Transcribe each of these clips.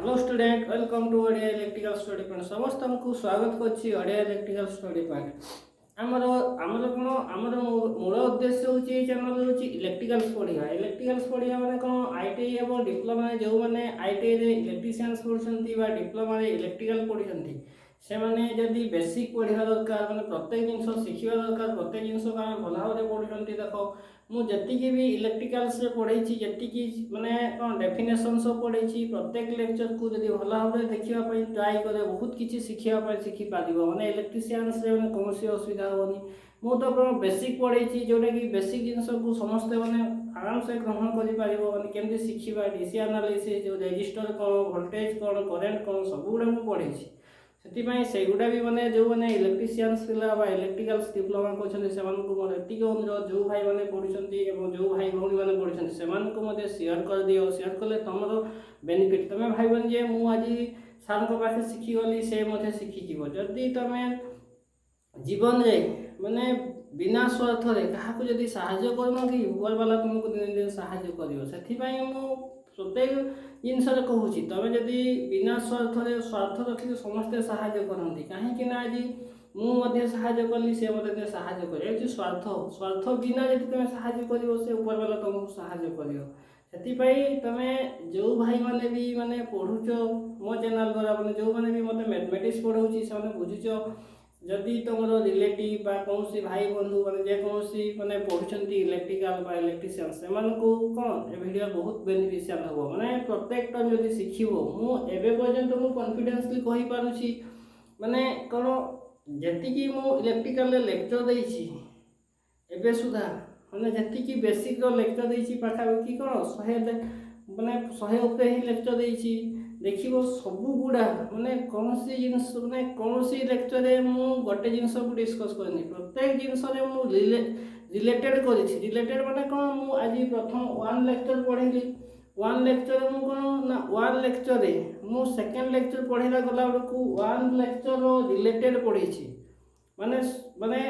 Hello student welcome to Odia electrical study point समस्त को स्वागत करछि ओडिया इलेक्ट्रिकल स्टडी पॉइंट आमर आमर कोन आमर मूल उद्देश्य होछि चैनल होछि इलेक्ट्रिकल्स पढ़िया माने कोन आईटीआई एवं डिप्लोमा जो माने आईटीआई रे इलेक्ट्रिशियंस पढुछंती बा डिप्लोमा रे इलेक्ट्रिकल पढुछंती से माने जदी बेसिक पढ़िया दरकार माने प्रत्येक जिंस शिखिबा दरकार प्रत्येक जिंस का भल भाव पढुछंती देखो मु जतिकी भी इलेक्ट्रिकल्स रे पढ़ेछि जतिकी माने कोन डेफिनेशन सब पढ़ेछि प्रत्येक लेक्चर को जदी भल भाव देखिबा पई ट्राई करे बहुत किछि शिखिबा पई शिखि पादिबो माने इलेक्ट्रिशियंस रे माने कोनोसी असुविधा होनी मु तो बेसिक पढ़ेछि जोटा कि बेसिक जिंस को समस्त माने आराम से ग्रहण करि पारिबो माने केमति शिखिबा डीसी एनालिसिस जो रेजिस्टर कोन वोल्टेज कोन करंट कोन सब गुडा मु पढ़ेछि से गुड़ा भी मैंने जो मैंने इलेक्ट्रिशियंस पिला इलेक्ट्रिकल्स डिप्लोमा कर जो भाई मैंने पढ़ुंट जो भाई भौणी मैंने पढ़ुंट से सेयार कर दियो सेयार कले तुम बेनिफिट तुम भाई जे मुझे सार पाखे शिखीगली से शिखीज जदि तुम जीवन में माने बिना स्वार्थ क्या साहाय्य करना कि ऊपर वाला तुमको दिन दिन साहाय्य कर प्रत्येक जिनस कहूँ तुम जदि बिना स्वार्थ रखिक समस्ते साहाय्य करती कहीं आज मुझे साहाय्य कली से मतलब साहाय्य कर स्वार्थ स्वार्थ बिना जब तुम साहाय्य कर से ऊपर वाला तुमको साहाय्य कर तुम जो भाई मैंने भी माने पढ़ुच मो चैनल द्वारा मैंने जो मैंने भी मतलब मैथमेटिक्स पढ़ाऊँगी से बुझुच जदि तुम रिलेटिव कौन भाई बंधु मैंने जेकोसी मैंने पढ़ुंट इलेक्ट्रिकल इलेक्ट्रिशियन से कौन ए वीडियो बहुत बेनिफिशियल हम मैंने प्रत्येक टाइम जब शिखब मुझे पर्यंत मुझे कॉन्फिडेंसली कहि पारुछि माने कौन जी मु इलेक्ट्रिकल लेक्चर देछि एबे सुधा मैंने जी बेसिक लेक्चर देछि पाखापाखि कौन 100 माने 100 उपरे ही लेक्चर देछि देखिबो सबु गुड़ा माने कौन सी जिनस माने कौन सी लेक्चर रे मु गोटे जिनस को डिस्कस करनी प्रत्येक जिनस रे मु रिलेटेड करिछि रिलेटेड माने कौन मु आज प्रथम 1 लेक्चर पढिली 1 लेक्चर मु कौन ना 1 लेक्चर रे मु सेकंड लेक्चर पढिला गला बडकू 1 लेक्चर रो रिलेटेड पढिछि माने माने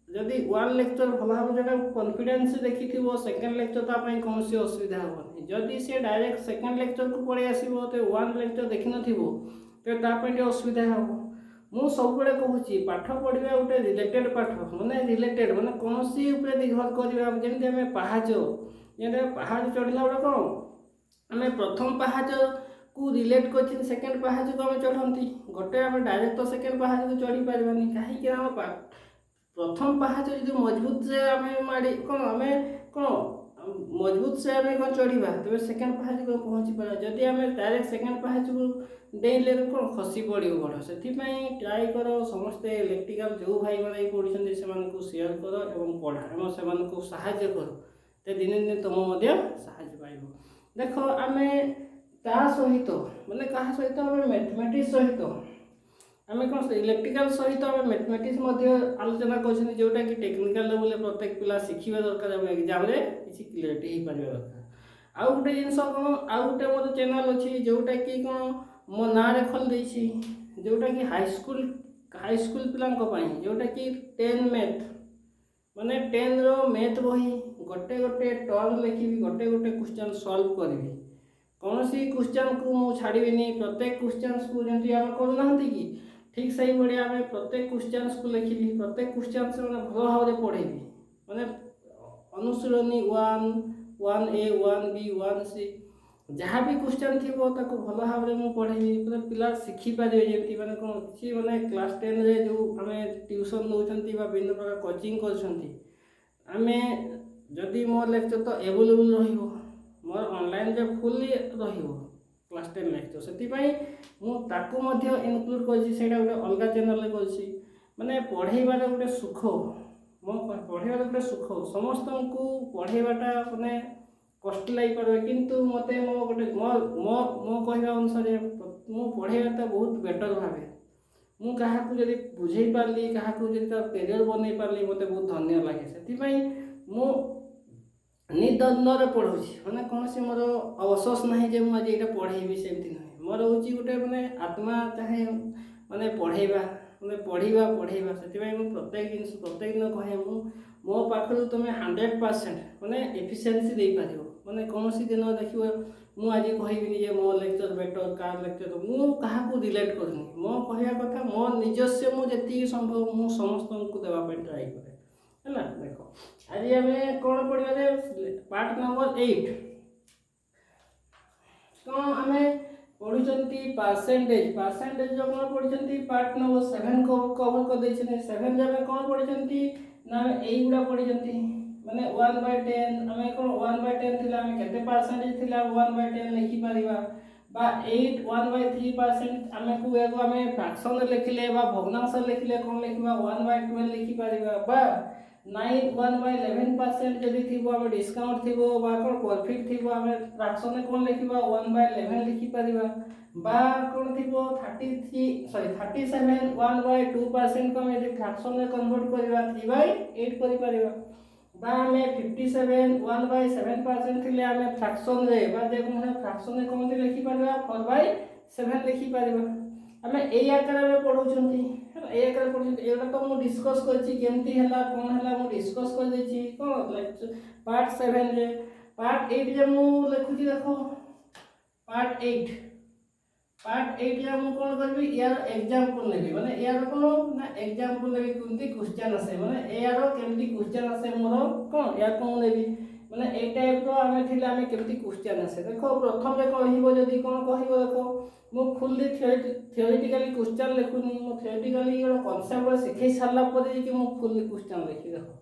जदि 1 लेक्चर भल भाव जो कॉन्फिडेंस देखी सेकेंड लेक्चर तापाई कौन सी असुविधा हेनी जदि से डायरेक्ट सेकेंड लेक्चर को पड़े आसो तो 1 लेक्चर देखी तो असुविधा हम मु सब कहूँ पाठ पढ़ा गोटे रिलेटेड पाठ माने रिलेटेड माने कौन सी निर्भर करमी पहाच जमी पहाच चढ़ला बड़े कौन आम प्रथम पहाच को रिलेट कर सेकेंड पहाच को आम चढ़ती गोटे आम डायरेक्ट तो सेकेंड पहाच को चढ़ी पार्बानी कहीं प्रथम पहाच जो मजबूत से आम माड़ी कौन आम कौन मजबूत से आम कौन चढ़ा तेज सेकेंड पहाच को पहुँची पार जदि आम डायरेक्ट सेकेंड पहाच को डेले कौन खसी पड़ो गोड़ से ट्राए कर समस्ते इलेक्ट्रिकल जो भाई मैंने पढ़ुं से सेयार कर और पढ़ा से साहाय्य कर तो दिन दिन तुम साहाय्य पाइब देख आम ता सहित माने क्या सहित आम मैथमेटिक्स सहित आम कौन इलेक्ट्रिकल सहित आम मैथमेटिक्स आलोचना कर जोटा कि टेक्निकल लेवल प्रत्येक पिला शिखा दरकार एग्जाम किसी क्लियरिटी हो पार दरकार आउ गोटे जिनस कौन आउ गोटे मोर चैनल अच्छी जोटा कि कौन मो ना रे खोल देछि जोटा कि हाईस्कूल पिलांको जोटा कि 10 मैथ माने 10 रो मैथ बही गोटे गोटे टर्म लिखी गोटे गोटे क्वेश्चन सॉल्व करी कौन सी क्वेश्चन को मु छाड़बी प्रत्येक क्वेश्चन को जमी आम करूना कि ठीक सही भाया आम प्रत्येक क्वेश्चन को लिखी प्रत्येक क्वेश्चन से मैंने भल भाव पढ़ेबी माने अनुशीलनी 1A 1B 1C जहाँ भी क्वेश्चन थी भल भाव में पढ़ेबी पिला शिखिपारे जमी मैंने कौन किसी मैंने क्लास 10 रे जो आम ट्यूशन नौकरी विभिन्न प्रकार कोचिंग करें जदि मोर लेक्चर तो एवेलेबल मोर ऑनलाइन रे फुल्ली क्लास 10 लेक्चर से इनक्लूड कर अलग चैनल माने पढ़ेबार गोटे सुख मो पढ़ेबार गोटे सुख समस्त को पढ़ेबाटा माने कष्ट लग पारे किंतु मते मो गोटे मो मो मो कहवा अनुसार मु पढ़ेबाटा बहुत बेटर भावे मु क्या जब बुझे पार्ली क्या कैरियर बन पार्ली मत बहुत धन्य लगे से मु निद्वंद्व पढ़ुची मैंने कौन सी मोर अवसोस ना जे मुझे ये पढ़ेबी सेमती ना मोर हूँ गोटे मैंने आत्मा चाहे मैंने पढ़ेबा मैंने पढ़ेबा से प्रत्येक जिन प्रत्येक दिन कहे मो पाखु तुम 100% मैंने एफिशिएंसी दे पार माने कौन दिन देखिए मुझे कहबिनी जे मो लेक्चर बेटर कार लेक्चर मुझे रिलेट करनी मो कहवा कथा मो निजस्व मुझे संभव मु समस्त को देवाई ट्राए करे है देख आज आम कौन पढ़ा पार्ट नंबर 8 कौन आम पढ़ुंट परसेंटेज परसेंटेज जो कौन पढ़ी पार्ट नंबर 7 को कवर कर 7 जब कौन पढ़ी ना यहीगुड़ा पढ़ी माने 1/10 आम कौन 1/10 थिला आम केते परसेंटेज थिला 1/10 लिखि परिबा बा 8 1/3% आम को एगो आम फ्रैक्शन लिखिले बा भग्नांश लिखिले कौन लिखिबा 1/12 लिखि परिबा बा 9 1/11% जदि थिबो आम डिस्काउंट थिबो बा कौन प्रॉफिट थिबो आम फ्रैक्शन कौन लिखिबा 1/11 लिखि परिबा बा कौन थिबो 37 1/2% को आम यदि फ्रैक्शन में कन्वर्ट करिबा 3/8 करि परिबा बा हमें 57 1/7% थिले हमें फ्रैक्शन रे बा जे कोन फ्रैक्शन रे कोन लिखि परबा 4/7 लिखि परबा हमें ए आकार में पढौछंती ए आकार पढौछंती एटा तो मु डिस्कस करछि केमती हला कोन हला मु डिस्कस कर देछि कोन लेक्चर पार्ट 7 रे पार्ट 8 जे मु लिखुछि देखो पार्ट 8 या मु कोन करबी यार एग्जांपल लेबी माने यार कोन ना एग्जांपल लेबी कुंती क्वेश्चन आसे माने यार केमती क्वेश्चन आसे मोर कोन या कोन लेबी माने ए टाइप रो हमें थिला हमें केमती क्वेश्चन आसे देखो प्रथम रे कहिबो जदी कोन कहिबो देखो मु फुल्ली थियोरेटिकली क्वेश्चन लिखुनी मु थियोरेटिकली एरो कांसेप्ट सिखै सारला परे कि मु फुल्ली क्वेश्चन लिखि देखो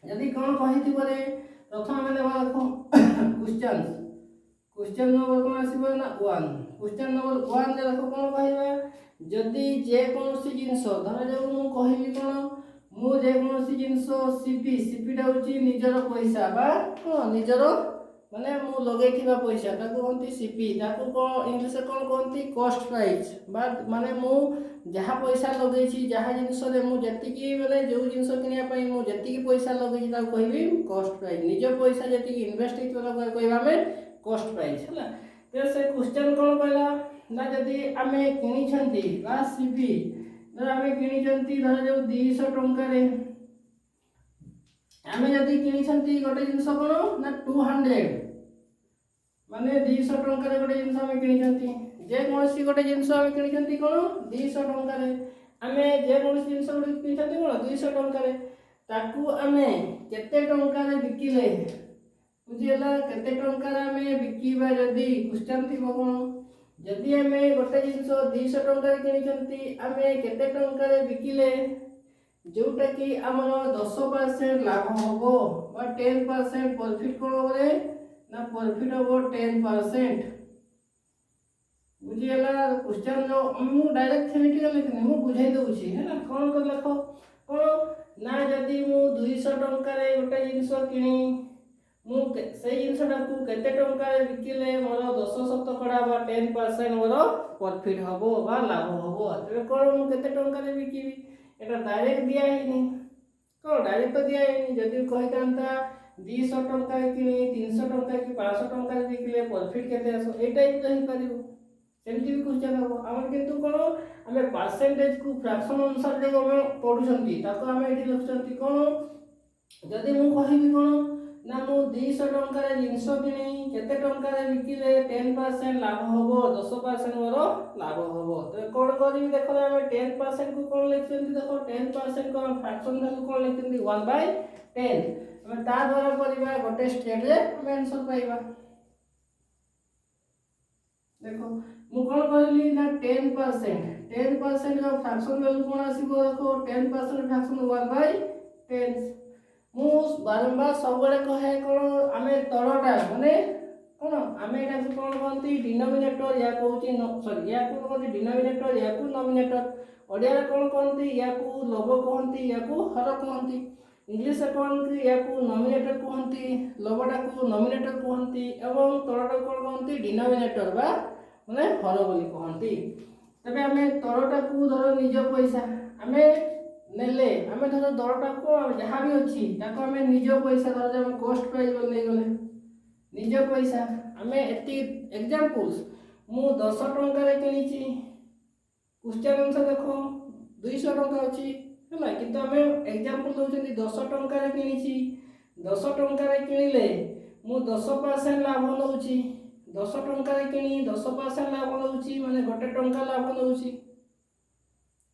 जदी कोन कहिथि परे प्रथम हमें देखो क्वेश्चन नंबर कोन आसीबो ना 1 क्वेश्चन नंबर 1 जे देखो कोन कहबा जदी जे कोनसी जिंस धर जे मु कहिबी कोन मु जे कोनसी जिंस सीपी टा होची निजर पैसा बा कोन निजर माने मु लगेथिबा पैसा ताको कोनती सीपी ताको कोन इंग्लिश रे कोन कोनती कॉस्ट प्राइस बा माने मु जहा पैसा लगेछि जहा जिंस रे मु जतिकी माने जो जिंस किनिया पई मु जतिकी पैसा लगेछि ताको कहबी कॉस्ट प्राइस निज पैसा जतिकी इन्वेस्ट हेतला कहबा हमें कॉस्ट प्राइस हला तो से क्वेश्चन कोन कहला ना जदी आमे किनी छंती बा सीपी धर आमे किनी छंती धर जो 200 टंका रे आमे जदी किनी छंती गोटे जिंस कोन ना 200 माने 200 टंका रे गोटे जिंस आमे किनी छंती जे कोनसी गोटे जिंस आमे किनी छंती कोन 200 टंका रे आमे जे कोनसी जिंस गोटे किनी छंती कोन 200 टंका रे ताकू आमे केते टंका रे बिकिले बुझिला केते टंका रे आमे बिकिबा जदी क्वेश्चन थी कोन जदी आमे गोटे जिंस 200 टंका रे किनी छंती आमे केते टंका रे बिकिले जोटा कि हमर 10% लाभ होबो बा 10% प्रॉफिट कोन होबे ना प्रॉफिट होबो 10% बुझिला क्वेश्चन जो मु डायरेक्ट थ्योरेटिकल लिखने मु बुझाई दउछि है ना कोन कर लिखो कोन ना जदी मु 200 टंका रे गोटे जिंस किनी मु से जिंसटा को केते टंका रे बिकिले मोर 10% बा 10% मोर प्रॉफिट होबो बा लाभ होबो तबे कोन मु केते टंका रे बिकिबी एटा डायरेक्ट दिया हिनी को डायरेक्ट तो दिया हिनी जदी कहि कांता 200 टंका किनी 300 टंका कि 500 टंका रे बिकिले प्रॉफिट केते आसो ए टाइप रही परिबो सेमती भी क्वेश्चन हो हमर किंतु कोन हमें परसेंटेज को फ्रैक्शन अनुसार जे हम पढुछंती ताको हमें एठी लिखछंती कोन जदी मु कहिबी कोन ना मु 200 टंका रे जिंस किनी केते टंका रे बिकिले 10% लाभ होबो 10% मोर लाभ होबो तो कोन करिवि देखो हम 10% को कोन लिखछंती देखो 10% को फ्रैक्शन को कोन लिखछंती 1/10 हम ता द्वारा परिबा गोटे स्टेप रे हम आंसर पाइबा देखो मु कोन कहली ना 10% का फ्रैक्शन वैल्यू कोन आसीबो देखो 10% फ्रैक्शन 1/10 मु बारंबार सबले कहे कोन आमे तळटा माने कोन आमे एटा कोन कहंती डिनोमिनेटर या कहूची सॉरी या कोन कहंती डिनोमिनेटर या को नोमिनेटर ओडिया रे कोन कहंती या को लव कहंती या को हर कहंती इंग्लिश रे कहंती या को नोमिनेटर कहंती लवटा को नोमिनेटर कहंती एवं तळटा कोन कहंती डिनोमिनेटर बा माने हर बोली कहंती तबे आमे तळटा को धर निज पैसा आमे नेले हमें धर दरटा को जहाँ भी अच्छी ताको हमें निज पैसा धर हम कॉस्ट प्राइस बोल नहीं गले निज पैसा हमें एति एग्जांपल्स मु 10 टंका रे किनीची क्वेश्चन आंसर देखो 200 टंका अछि हला किंतु हमें एग्जांपल दोछंती 10 टंका रे किनीची 10 टंका रे किनिले मु 10% लाभ नौची 10 टंका किणी 10% लाभ नौची माने 1 टंका लाभ नौची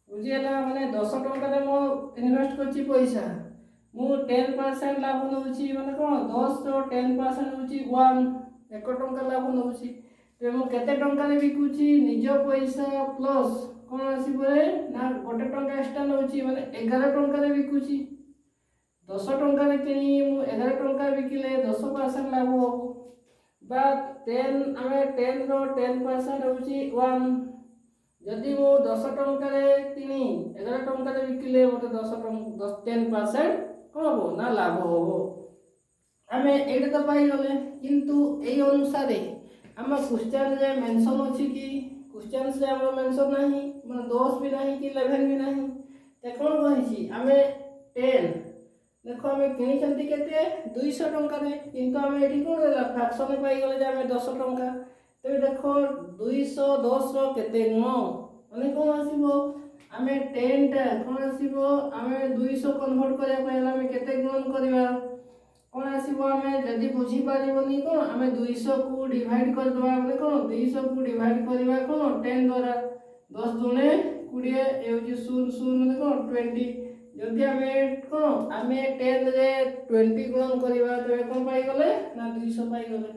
बुझिला माने 10 टंका रे मो इन्वेस्ट करची पैसा मु 10% लाभ नौची माने कोन 10 रो 10% होची 1 टंका लाभ नौची ते मु केते टंका रे बिकुची निज पैसा प्लस कोन आसी बरे ना 1 टंका एक्स्ट्रा नौची माने 11 टंका रे बिकुची 10 टंका रे किणी मु 11 टंका बिकिले 10% लाभ हो बा 10 आमे 10 रो 10% होची 1 जदि मु 10 टंका रे किणी 11 टंका रे बिकिले मते 10% कोन हो ना लाभ हो आमे एडे तो पाई गले किंतु एई अनुसारे हम क्वेश्चन रे मेंशन अछि कि क्वेश्चन से हम मेंशन नाही माने 10 भी नाही कि 11 भी नाही ते कोन कहिछि आमे 10 देखो हमें किनी चलती केते 200 टंका रे किंतु हमें एठी कोन देला फ्रैक्शन में पाई गले जे हमें 10 टंका तबे देखो 210 रो केते गुण माने कोन आसीबो हमें 10 टा कोन आसीबो हमें 200 कन्वर्ट करया पयला हमें केते गुणन करबा कोन आसीबो हमें जदी बुझी पारिबोनी कोन हमें 200 को डिवाइड कर दवा माने कोन 200 को डिवाइड करबा कोन 10 द्वारा 10 दुने 20 ए होची 0 माने कोन 20 जदि हमें कोन हमें 10 रे 20 गुणन करबा तो कोन पाई गले ना 200 पाई गले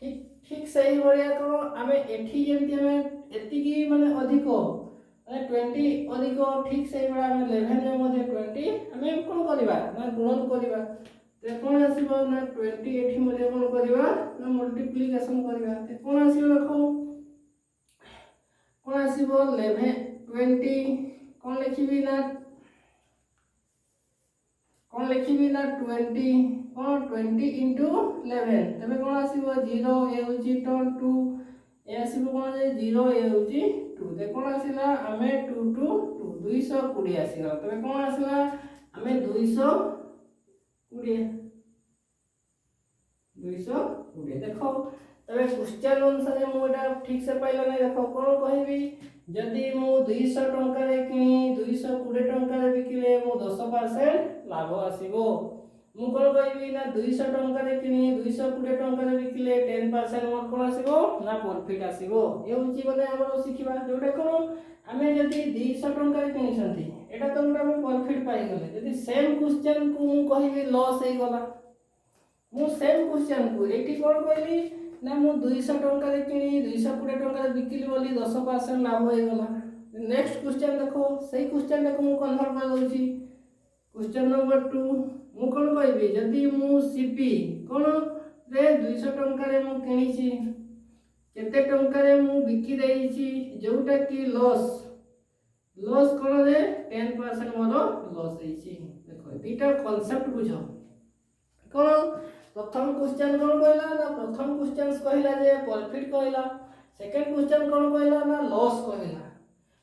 ठीक ठीक सही बढिया कोन हमें एठी जेंति हमें एति की माने अधिक माने 20 अधिक ठीक सही बडा हमें 11 रे मध्ये 20 हमें कोन करबा ना गुणन करबा ते कोन आसीबो ना 20 एठी मध्ये कोन करबा ना मल्टीप्लिकेशन करबा ते कोन आसीबो देखो कोन आसीबो 11 20 कोन लिखिबी ना कोन लिखिबी ना 20 कोन 20 into 11 तबे कोन आसीबो 0 ए होची 2 ए आसीबो कोन जे 0 ए होची 2 ते कोन आसीला हमें 2 2 220 आसीला तबे कोन आसीला हमें 220 देखो तबे क्वेश्चन अनुसार मु एटा ठीक से पाइला नै देखो कोन कहबी जदि मु 200 टंका रे किनी 220 टंका रे बिकिले मु 10% लाभ आसीबो मु कोन कहबी ना 200 टंका रे किनी 220 टंका रे बिकिले 10% मोर कोन आसीबो ना प्रॉफिट आसीबो ए होची माने हमर सिखिबा जोटा कोन हमें जदि 200 टंका रे किनी छंती एटा तो हम प्रॉफिट पाई गले जदि सेम क्वेश्चन को मु कहबी लॉस हे गला मु सेम क्वेश्चन को एठी कोन कहली ना मु 200 टंका रे किनी 220 टंका रे बिकिली बोली 10% लाभ होय गला नेक्स्ट क्वेश्चन देखो सही क्वेश्चन को मु कन्वर्ट कर दोची क्वेश्चन नंबर 2 मु कोन कहबी जदी मु सीपी कोन रे 200 टंका रे मु किनी छी केते टंका रे मु बिकी देई छी जोटा की लॉस कोन रे 10% मोर लॉस हेई छी देखो दीटा कांसेप्ट बुझो कोन प्रथम क्वेश्चन कोन कहला ना प्रथम क्वेश्चन कहला जे प्रॉफिट कहला सेकंड क्वेश्चन कोन कहला ना लॉस कहला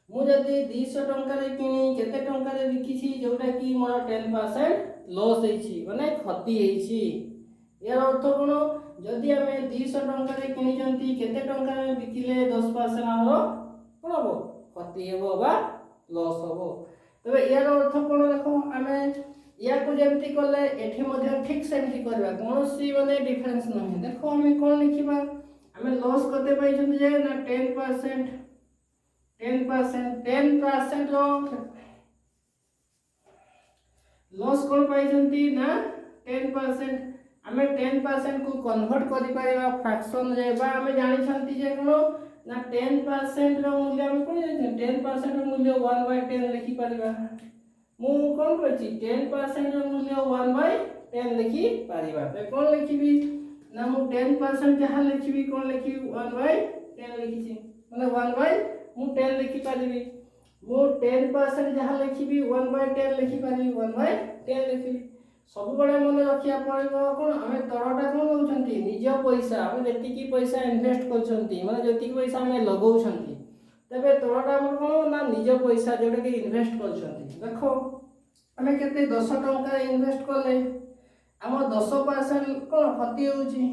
मु जदी 200 टंका रे किनी केते टंका रे बिकी छी जोटा की मोर 10% लॉस हेई छी माने क्षति हेई छी यार अर्थ कोन जदी हमें 200 टंका रे किनी जंती केते टंका रे बिकिले 10% हमरो कोन हो क्षति हेबो बा लॉस होबो तबे यार अर्थ कोन देखो हमें या को जेमती करले एठी मध्ये ठीक सेमती करबा कोनोसी माने डिफरेंस नहीं देखो हमें कोन लिखिबा हमें लॉस करते पाइछन जे ना 10% रो लॉस कोन पाइछंती ना 10% हमें 10% को कन्वर्ट करि पारिबा फ्रैक्शन जे बा हमें जानि छंती जे कोन ना 10% रो मूल्य हम कोन जानि 10% रो मूल्य 1/10 लिखि पारिबा मु कोन करछि 10% रो मूल्य 1/10 लिखि पारिबा ते कोन लिखिबी ना मु 10% जहा लिखिबी कोन लिखिबी 1/10 लिखिछि माने 1/10 मु 10 लिखि पारिबी मु 10% जहा लिखिबी 1/10 लिखि पारिबी 1/10 लिखिबी सब बडे मन रखिया पड़िबो कोन हमें तळटा कोन होउछंती निज पैसा हमें जेति की पैसा इन्वेस्ट करछंती माने जेति की पैसा हमें लगाउछंती तबे तळटा हमर कोन ना निज पैसा जोडे के इन्वेस्ट करछंती देखो हमें केते 10 टंका इन्वेस्ट करले हम 10% कोन क्षति होउची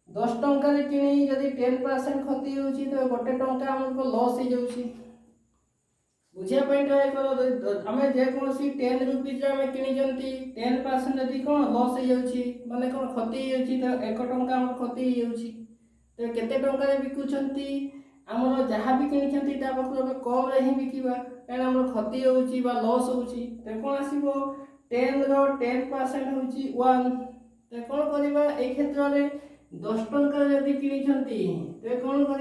10 टंका रे किनी जदी 10% क्षति होउची तो 1 टंका हमको लॉस हे जाउची बुझापी ट्राए कर आम जेकोसी 10 रुपीज आम कि 10% जदि कौन लस हो माने कौन क्षति हो 1 टंका क्षति हो केते टंका बिकुंट आमर जहाँ भी कि कम रे ही बिकवा कहीं आम क्षति हो लस हो कौन आसो 10% हूँ 1 कौन करवा ये क्षेत्र में 10 टंका जदि कि कौन कर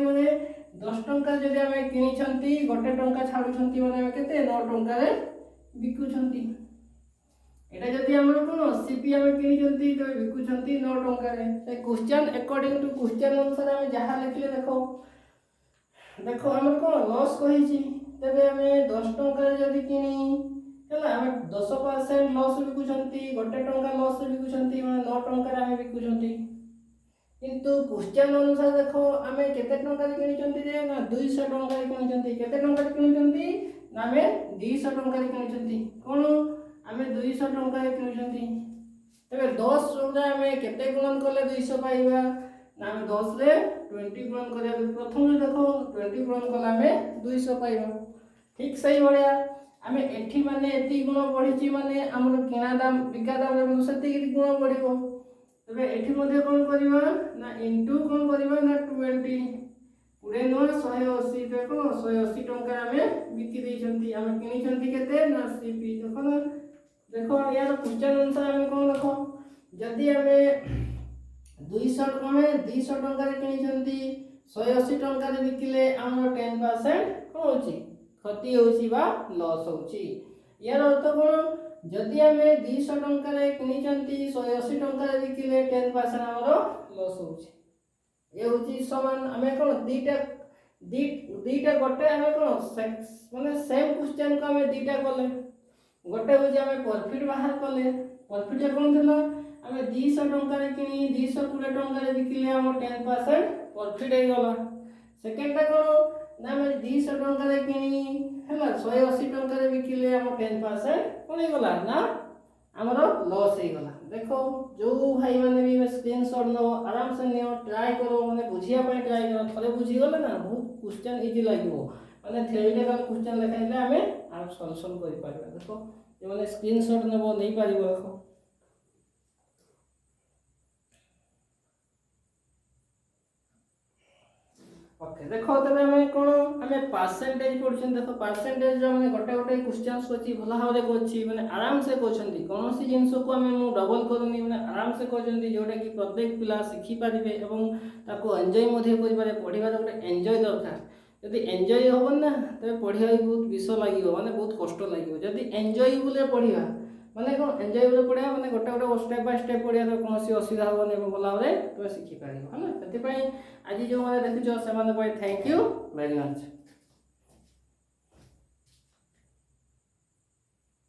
10 टंका जदि आम कि गोटे टंका छाड़ुंट मैंने के 9 टंका बिकुंट एटा जदि आम कौन सीपी आम कि बिकुंट 9 टंका क्वेश्चन अकॉर्डिंग टू क्वेश्चन अनुसार आम जहाँ लिखले देखो आम कौन लस कही तेज आम 10 टंका जदि कि आम 10% लस बिकुंट गोटे टंका लस बिकुंट 9 टंका आम बिकुंट किंतु क्वेश्चन अनुसार देखो आम केते टंका कि ना 200 टंका कि केते टंका कि आम 200 टंका कि कौन आम 200 टंका कि तेरे 10 आम केते गुणन कले 200 पाइबा ना आम 10 रे 20 गुणन करिया प्रथम देखो 20 गुणन कले आम 200 पाइबा ठीक सही भाया आम एठी माने एति गुण बढ़ी माने हमर किना दाम बिका दाम सेति गुण बढ़िबो तबे एठी मध्ये कोन करबा ना इनटू कोन करबा ना 20 पुरे नो 180 देखो 180 टंका हमें बिकी दै छंती हम किनी छंती केते ना सीपी देखो ना देखो यार क्वेश्चन अनुसार हमें कोन देखो जदी हमें 200 हमें 200 टंका रे किनी छंती 180 टंका रे बिकिले हमर 10% कोन होची क्षति होची बा लॉस होची यार अर्थ कोन जदि आम 200 टंका कि 180 टंका बिकिले 10% आमर लस हो समान आम कौन दीटा गोटे आम कौन माने सेम क्वेश्चन को आम दीटा कले गोटे हूँ आम प्रॉफिट बाहर कले प्रॉफिट कौन थी आम 200 टंका कि 220 टंका बिकिले आम 10% प्रॉफिट हो गला सेकेंडटा कौन ना आम 200 टंका कि 180 टंका बिकिले आम 10% कौन हो गला ना आमर लॉस हो गला देखो जो भाई मैंने भी स्क्रीनशॉट नो आराम से नियो ट्राई करो माने बुझिया पे ट्राई करो थरे बुझी गले ना बहुत क्वेश्चन इजी लागो माने थ्योरेटिकल क्वेश्चन लिखाइले हमें आप सॉल्यूशन करि पारबा देखो जे माने स्क्रीनशॉट नेबो नै पारिबो देखो ओके देखो तबे हमें कोन हमें परसेंटेज पढछन देखो परसेंटेज जो माने गोटे गोटे क्वेश्चंस कोची भला हावरे कोची माने आराम से कोचंती कोनोसी जिंस को हमें मु डबल करूनी माने आराम से कोचंती जोटा कि प्रत्येक पिला सिखि पारिबे एवं ताको एन्जॉय मध्ये करि पारे पढिबा गोटे एन्जॉय दरकार यदि एन्जॉय होबन ना तबे पढिया बहुत विष लागियो माने बहुत कष्ट लागियो यदि एन्जॉयबुल पढिबा माने कोन एन्जॉयबुल पढिया माने गोटे गोटे स्टेप बाय स्टेप पढिया तो कोनोसी असुविधा होबन एवं भला हावरे तो सिखि पारिबो हला सेति पई आज जो माने देखिछो से माने पई थैंक यू वेरी मच।